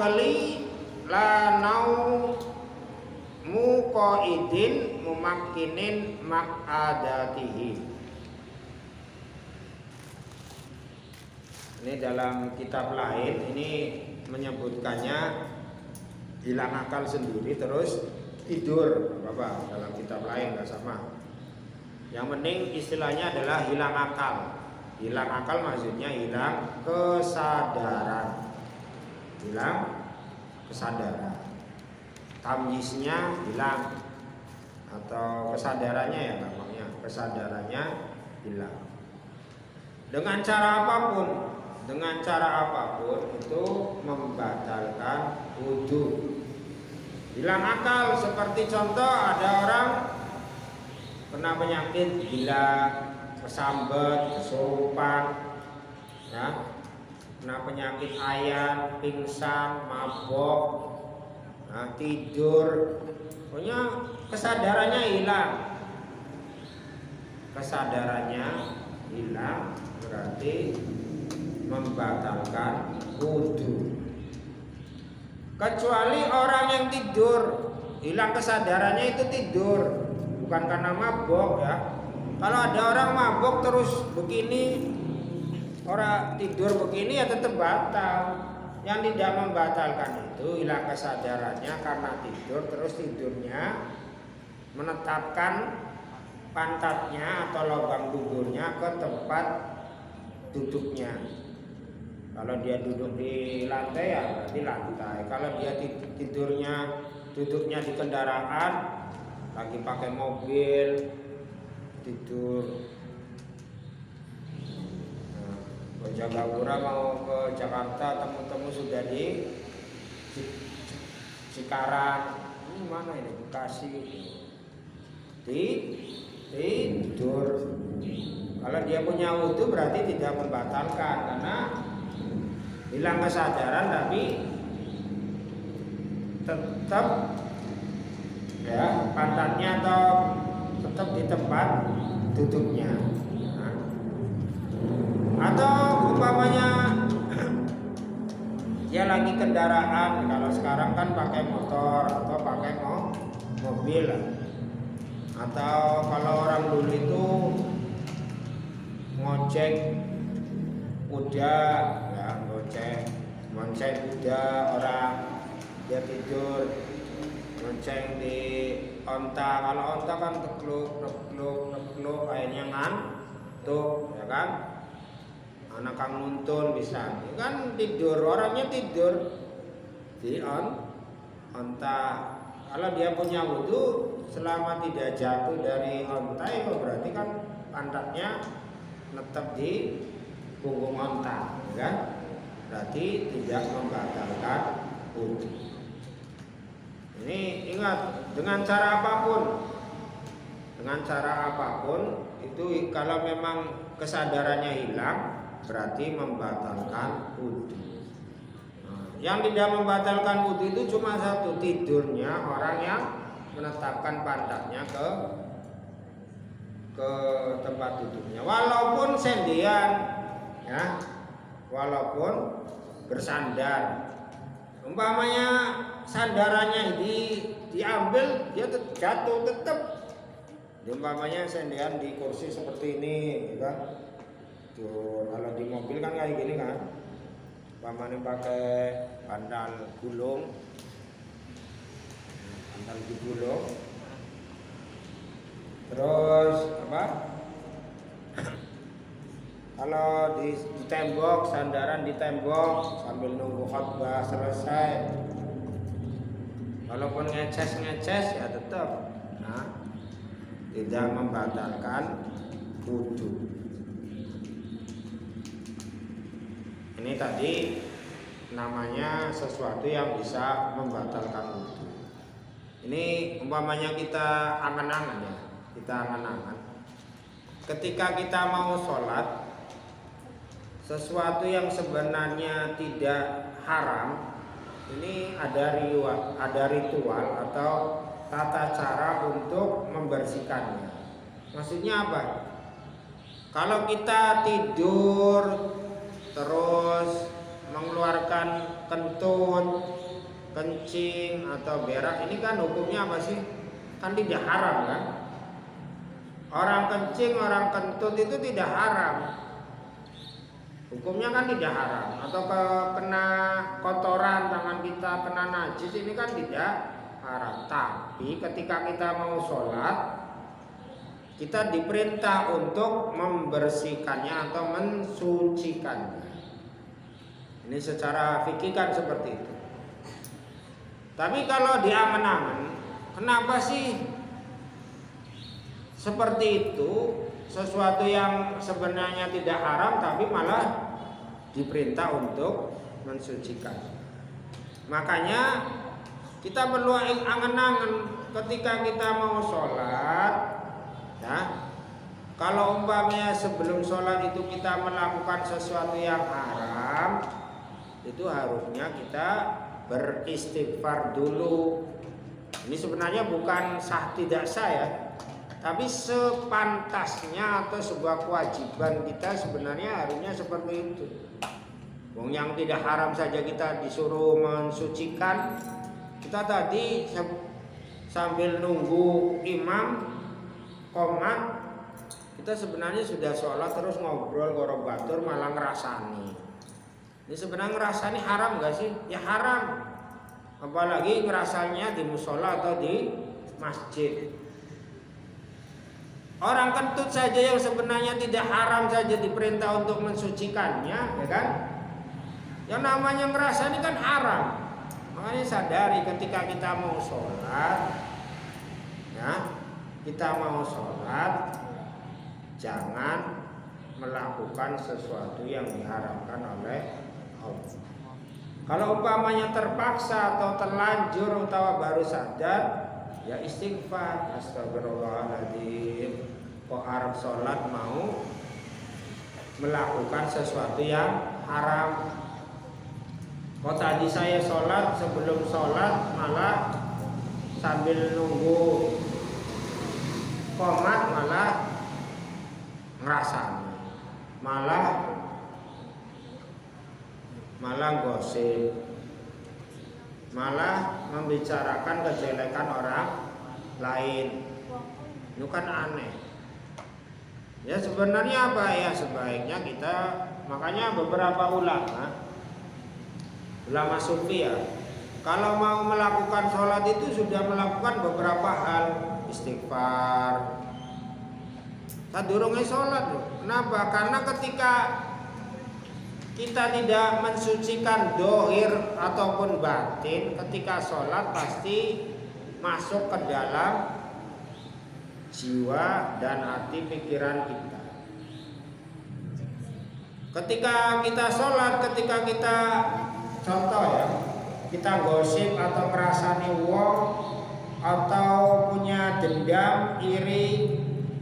aqli la nau muqaidin mumakkinin maq'adatihi. Ini dalam kitab lain ini menyebutkannya hilang akal sendiri terus tidur, apa dalam kitab lain nggak sama. Yang penting istilahnya adalah hilang akal. Hilang akal maksudnya hilang kesadaran. Hilang kesadaran. Tamyiznya hilang atau kesadarannya ya gampangnya, kesadarannya hilang. Dengan cara apapun itu membatalkan wudu. Hilang akal seperti contoh ada orang kena penyakit gila, kesambet, kesurupan, ya, kena penyakit ayan, pingsan, mabok, nah, tidur, pokoknya kesadarannya hilang. Kesadarannya hilang berarti membatalkan wudu. Kecuali orang yang tidur, hilang kesadarannya itu tidur, bukan karena mabok ya. Kalau ada orang mabok terus begini, orang tidur begini ya tetap batal. Yang tidak membatalkan itu hilang kesadarannya karena tidur, terus tidurnya menetapkan pantatnya atau lubang duduknya ke tempat duduknya. Kalau dia duduk di lantai ya berarti lantai. Kalau dia duduknya di kendaraan, lagi pakai mobil, tidur. Nah, Jagapura mau ke Jakarta, temu-temu sudah di Cikarang. Ini mana ini? Bekasi. Tidur. Kalau dia punya wudu berarti tidak membatalkan karena hilang kesadaran tapi tetap ya pantatnya atau tetap di tempat duduknya. Nah, atau umpamanya dia lagi kendaraan, kalau sekarang kan pakai motor atau pakai mobil, atau kalau orang dulu itu ngojek kuda ya, ngojek kuda orang, dia tidur ngonceng di onta. Kalau onta kan tekluk akhirnya ngantuk ya kan, anak kang nuntun bisa ya kan, tidur, orangnya tidur di onta. Kalau dia punya wudu selama tidak jatuh dari onta itu berarti kan pantatnya netap di punggung onta, ya kan? Berarti tidak membatalkan wudu. Ini ingat, dengan cara apapun itu kalau memang kesadarannya hilang berarti membatalkan wudu. Nah, yang tidak membatalkan wudu itu cuma satu, tidurnya orang yang menetapkan pantatnya ke tempat duduknya, walaupun sendian ya, walaupun bersandar. Umpamanya sandarannya diambil, dia jatuh tetap. Umpamanya sendian di kursi seperti ini ya kan. Tuh, kalau di mobil kan kayak gini kan, umpamanya pakai bantal gulung, terus apa? Kalau di tembok, sandaran di tembok sambil nunggu khutbah selesai, walaupun ngeces ya tetap, nah, tidak membatalkan wudu. Ini tadi namanya sesuatu yang bisa membatalkan wudu. Ini umpamanya kita angan-angan ya, ketika kita mau sholat, sesuatu yang sebenarnya tidak haram, ini ada ritual atau tata cara untuk membersihkannya. Maksudnya apa? Kalau kita tidur terus mengeluarkan kentut, kencing atau berak, ini kan hukumnya apa sih? Kan tidak haram kan? Orang kencing, orang kentut itu tidak haram. Hukumnya kan tidak haram. Atau kena kotoran tangan kita, kena najis, ini kan tidak haram. Tapi ketika kita mau sholat, kita diperintah untuk membersihkannya atau mensucikannya. Ini secara fikih kan seperti itu. Tapi kalau di angan-angan, kenapa sih seperti itu? Sesuatu yang sebenarnya tidak haram tapi malah diperintah untuk mensucikan. Makanya kita perlu angan-angan ketika kita mau sholat, ya. Kalau umpamanya sebelum sholat itu kita melakukan sesuatu yang haram, itu harusnya kita beristighfar dulu. Ini sebenarnya bukan sah tidak sah ya, tapi sepantasnya atau sebuah kewajiban kita sebenarnya harusnya seperti itu. Wong yang tidak haram saja kita disuruh mensucikan. Kita tadi sambil nunggu imam qomat, kita sebenarnya sudah sholat terus ngobrol gorob batur malah ngerasani. Ini sebenarnya ngerasani haram gak sih? Ya haram. Apalagi ngerasanya di musola atau di masjid. Orang kentut saja yang sebenarnya tidak haram saja diperintah untuk mensucikannya, ya kan? Yang namanya ngerasa ini kan haram. Makanya sadari ketika kita mau sholat, ya, kita mau sholat, jangan melakukan sesuatu yang diharamkan oleh Allah. Kalau umpamanya terpaksa atau terlanjur atau baru sadar, ya istighfar, astagfirullahaladzim. Kok arep sholat mau melakukan sesuatu yang haram. Kok tadi saya sholat, sebelum sholat malah sambil nunggu qomat malah ngerasani, malah gosip, malah membicarakan kejelekan orang lain. Itu kan aneh. Ya sebenarnya apa ya, sebaiknya kita, makanya beberapa ulama sufi ya, kalau mau melakukan sholat itu sudah melakukan beberapa hal. Istighfar sadurunge sholat loh. Kenapa? Karena ketika kita tidak mensucikan dohir ataupun batin ketika sholat, pasti masuk ke dalam jiwa dan hati pikiran kita. Ketika kita sholat, ketika kita contoh ya, kita gosip atau ngerasani wong atau punya dendam, iri,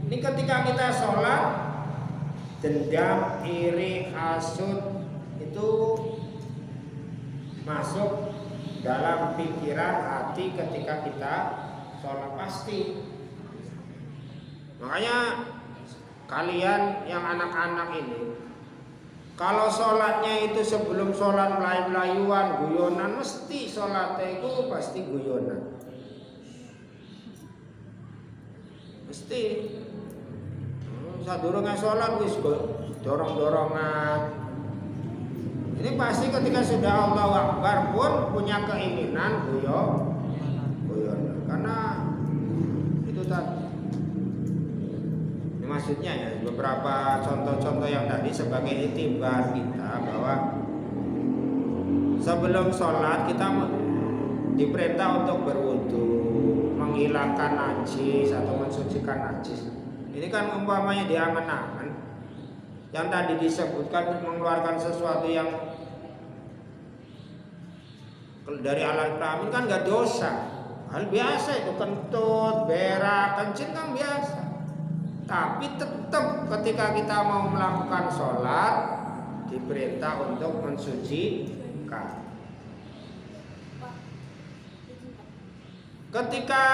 ini ketika kita sholat, dendam, iri, hasud itu masuk dalam pikiran hati ketika kita sholat pasti. Makanya kalian yang anak-anak ini, kalau sholatnya itu sebelum sholat melayu-layuan, guyonan, mesti sholatnya itu pasti guyonan. Mesti. Sadurunge sholat wis dorong-dorongan. Ini pasti ketika sudah Allahu Akbar pun punya keinginan guyonan. Karena itu tadi. Maksudnya ya, beberapa contoh-contoh yang tadi sebagai itibar kita bahwa sebelum sholat kita diperintah untuk berwudu, menghilangkan najis atau mensucikan najis. Ini kan umpamanya di angan-angan yang tadi disebutkan mengeluarkan sesuatu yang dari alat kelamin kan gak dosa. Hal biasa itu, kentut, berak, kencing kan biasa. Tapi tetap ketika kita mau melakukan sholat diperintah untuk mensucikan. Ketika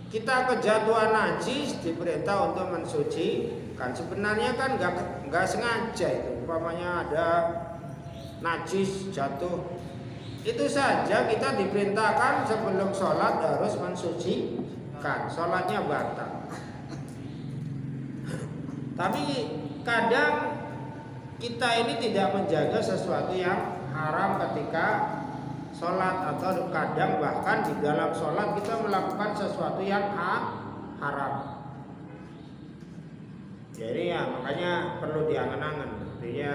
kita kejatuhan najis diperintah untuk mensucikan. Kan sebenarnya kan nggak sengaja itu. Umpamanya ada najis jatuh, itu saja kita diperintahkan sebelum sholat harus mensucikan, sholatnya batal. Tapi kadang kita ini tidak menjaga sesuatu yang haram ketika sholat, atau kadang bahkan di dalam sholat kita melakukan sesuatu yang haram. Jadi ya makanya perlu diangan-angan. Artinya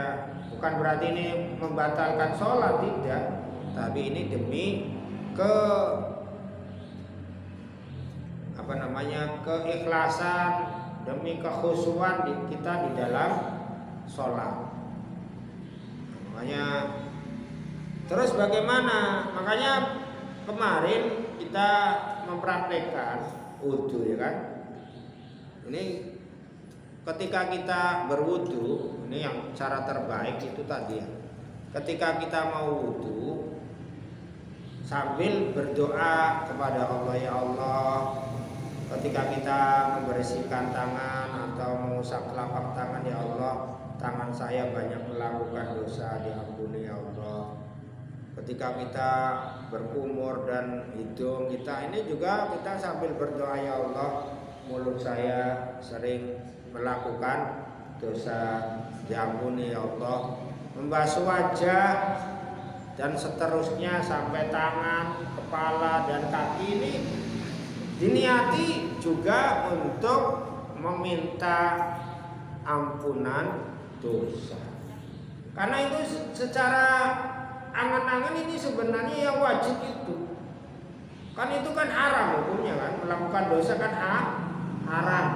bukan berarti ini membatalkan sholat, tidak. Tapi ini demi keikhlasan, demi kekhusyuan kita di dalam sholat. Makanya terus bagaimana? Makanya kemarin kita mempraktekkan wudu, ya kan? Ini ketika kita berwudu, ini yang cara terbaik itu tadi ya. Ketika kita mau wudu, sambil berdoa kepada Allah, ya Allah, ketika kita membersihkan tangan atau mengusap telapak tangan, ya Allah, tangan saya banyak melakukan dosa, diampuni ya Allah. Ketika kita berkumur dan hidung kita ini juga kita sambil berdoa, ya Allah, mulut saya sering melakukan dosa, diampuni ya Allah. Membasuh wajah dan seterusnya sampai tangan, kepala dan kaki ini diniati juga untuk meminta ampunan dosa. Karena itu secara angan-angan ini sebenarnya yang wajib itu. Kan itu kan haram hukumnya kan, melakukan dosa kan haram.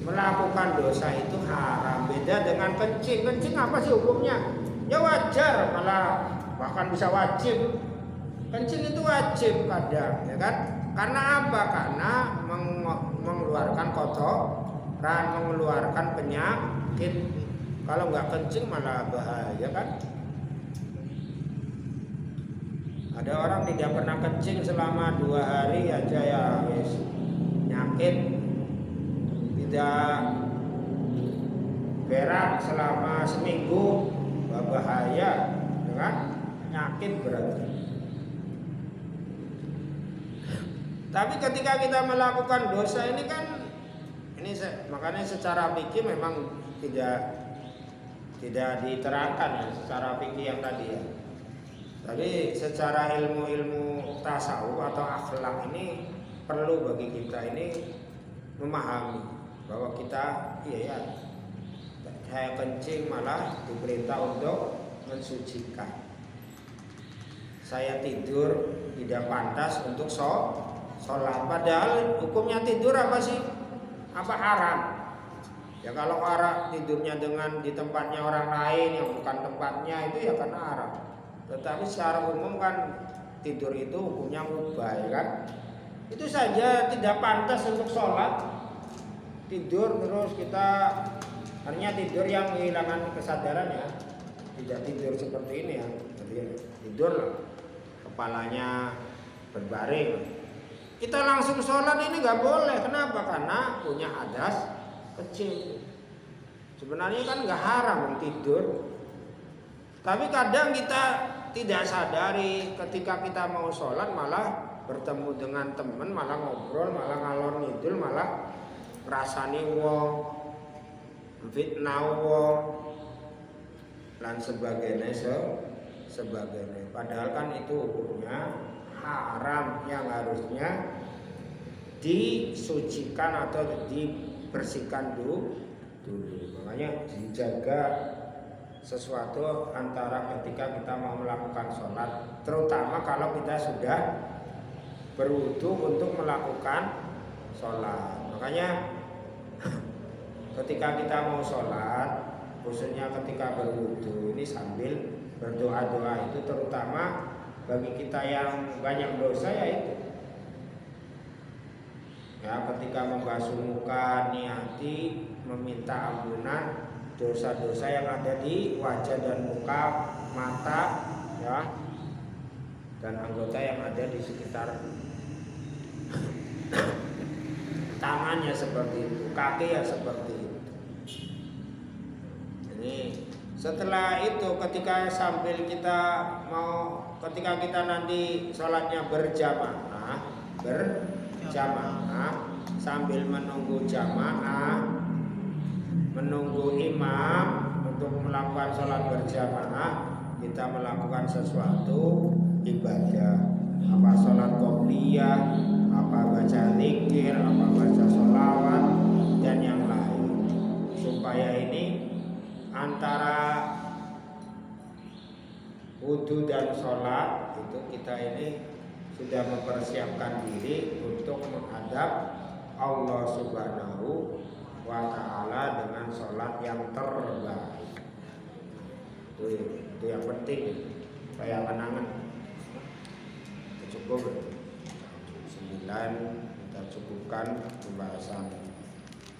Melakukan dosa itu haram. Beda dengan kencing. Kencing apa sih hukumnya? Ya wajar, malah bahkan bisa wajib. Kencing itu wajib kadang, ya kan? Karena apa? Karena mengeluarkan kotoran, mengeluarkan penyakit. Kalau nggak kencing malah bahaya kan? Ada orang tidak pernah kencing selama 2 hari aja ya wis nyakit. Tidak berak selama seminggu bahaya, kan? Nyakit berarti. Tapi ketika kita melakukan dosa ini kan, ini makanya secara fikih memang tidak diterangkan ya, secara fikih yang tadi ya. Tapi secara ilmu tasawuf atau akhlak ini perlu bagi kita ini memahami bahwa kita saya kencing malah diperintah untuk mensucikan. Saya tidur tidak pantas untuk sholat. Padahal hukumnya tidur apa sih? Apa haram? Ya kalau haram tidurnya dengan di tempatnya orang lain yang bukan tempatnya itu ya kan haram. Tetapi secara umum kan tidur itu hukumnya mubah, ya kan? Itu saja tidak pantas untuk sholat. Tidur terus kita artinya tidur yang kehilangan kesadaran ya, tidak tidur seperti ini ya. Jadi tidur lah, kepalanya berbaring. Kita langsung sholat ini nggak boleh. Kenapa? Karena punya hadas kecil. Sebenarnya kan nggak haram tidur. Tapi kadang kita tidak sadari ketika kita mau sholat malah bertemu dengan teman, malah ngobrol, malah ngalor ngidul, malah rasani wong, fitnah wong, dan sebagainya. Padahal kan itu hukumnya haram yang harusnya disucikan atau dibersihkan dulu. Makanya dijaga sesuatu antara ketika kita mau melakukan sholat, terutama kalau kita sudah berwudu untuk melakukan sholat. Makanya ketika kita mau sholat, khususnya ketika berwudu ini sambil berdoa-doa itu terutama bagi kita yang banyak dosa ya itu. Ya ketika membasuh muka niati meminta ampunan dosa-dosa yang ada di wajah dan muka, mata, ya, dan anggota yang ada di sekitar tangannya seperti itu, kaki ya seperti itu. Ini setelah itu ketika kita nanti sholatnya berjamaah sambil menunggu jamaah, menunggu imam untuk melakukan sholat berjamaah, kita melakukan sesuatu ibadah, apa sholat qobliyah, apa baca zikir, apa baca sholawat dan yang lain, supaya ini antara wudhu dan sholat itu kita ini sudah mempersiapkan diri untuk menghadap Allah Subhanahu wa ta'ala dengan sholat yang terbaik. Itu yang penting, saya kenangan. Cukup 9, kita cukupkan pembahasan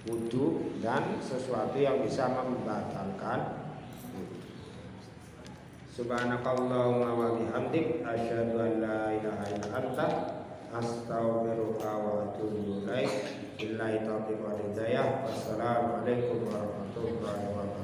wudhu dan sesuatu yang bisa membatalkan wudhu. Subhanakallahumma wa bihamdik asyhadu an la ilaha illa anta astaghfiruka wa atubu ilaik. Billahi taufiq wal hidayah. Wassalamualaikum warahmatullahi wabarakatuh.